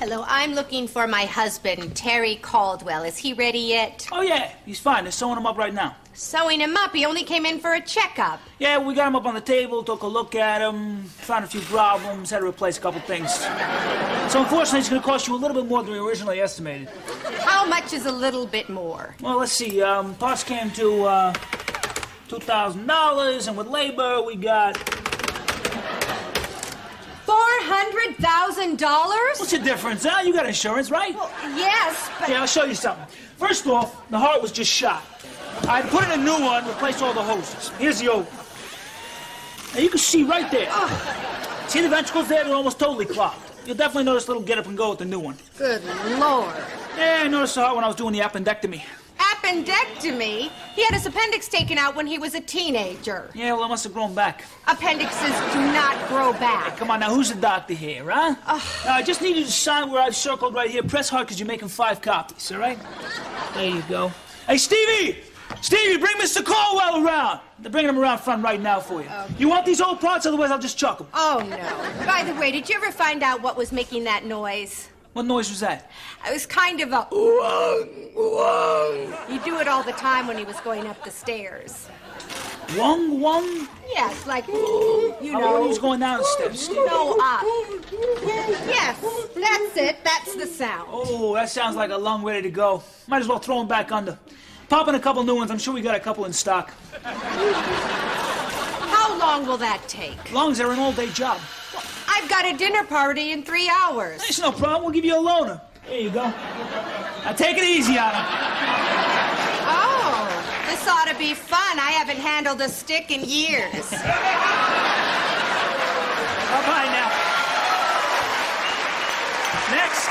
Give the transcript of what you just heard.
Hello, I'm looking for my husband, Terry Caldwell. Is he ready yet? Oh, yeah, he's fine. They're sewing him up right now. Sewing him up? He only came in for a checkup. Yeah, we got him up on the table, took a look at him, found a few problems, had to replace a couple things. So unfortunately, it's going to cost you a little bit more than we originally estimated. How much is a little bit more? Well, let's see. Parts came to $2,000, and with labor, we got... $400,000? What's the difference, huh? You got insurance, right? Well, yes, but... Yeah, I'll show you something. First off, the heart was just shot. I put in a new one, replaced all the hoses. Here's the old one. Now, you can see right there. Oh. See the ventricles there? They're almost totally clogged. You'll definitely notice a little get up and go with the new one. Good Lord. Yeah, I noticed the heart when I was doing the appendectomy. Appendectomy? He had his appendix taken out when he was a teenager. Yeah, well, it must have grown back. Appendixes do not grow back. Hey, come on, now, who's the doctor here, huh? Now, I just need you to sign where I've circled right here. Press hard, because you're making 5 copies, all right? There you go. Hey, Stevie! Stevie, bring Mr. Caldwell around. They're bringing him around front right now for you. Okay. You want these old parts? Otherwise, I'll just chuck them. Oh, no. By the way, did you ever find out what was making that noise? What noise was that? It was kind of a wong, wong. He'd do it all the time when he was going up the stairs. Wong, wong? Yes, like, you know. When he was going down the steps? No, up. Yes, that's it. That's the sound. Oh, that sounds like a lung ready to go. Might as well throw him back under. Pop in a couple new ones. I'm sure we got a couple in stock. How long will that take? As long as they're an all-day job. Well, I've got a dinner party in 3 hours. It's no problem. We'll give you a loaner. Here you go. Now take it easy on him. Oh, this ought to be fun. I haven't handled a stick in years. Bye-bye now. Next.